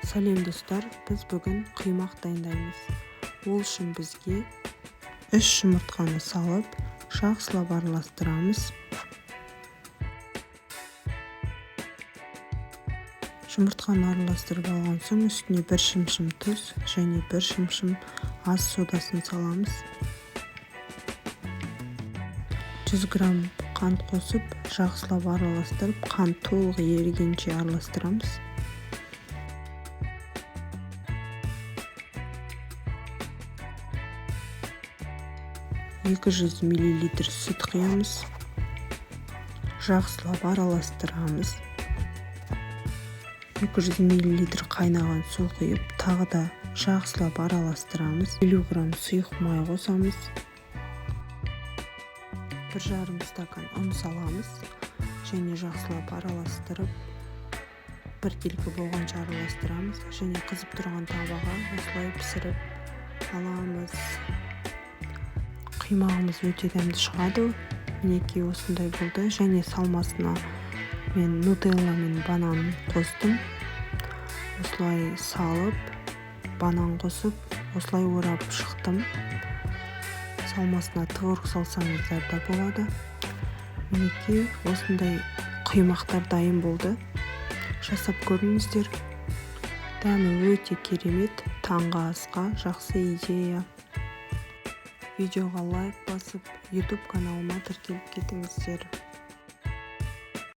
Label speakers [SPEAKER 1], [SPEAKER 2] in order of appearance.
[SPEAKER 1] Сәлем достар, біз бүгін құймақ дайындаймыз. Ол үшін бізге 3 жұмыртқаны салып, жақсылап араластырамыз. Жұмыртқаны араластырып алған соң үстіне 1 шымшым тұз және 1 шымшым ас содасын саламыз. 100 грамм қант қосып, жақсылап араластырып, қант толық ерігенше араластырамыз. «200 мл сүт құямыз. Жақсылап араластырамыз. 200 мл қайнаған су құйып, тағы да жақсылап араластырамыз. 50 грамм сұйық май қосамыз. 1,5 стакан ұн саламыз және жақсылап араластырып, біркелкі болғанша араластырамыз және қызып тұрған табаға осылай пісіріп аламыз. Құймағымыз өте дәмді шығады. Мінекей осындай болды және салмасына мен нутелла мен банан қостым. Осылай салып, банан қосып, осылай орап шықтым. Салмасына творог салсаңыздар да болады. Мінекей осындай құймақтар дайын болды. Жасап көріңіздер. Дәмі өте керемет, таңғы асқа жақсы идея. Видеоға лайк басып, YouTube каналыма тіркеліп кетіңіздер.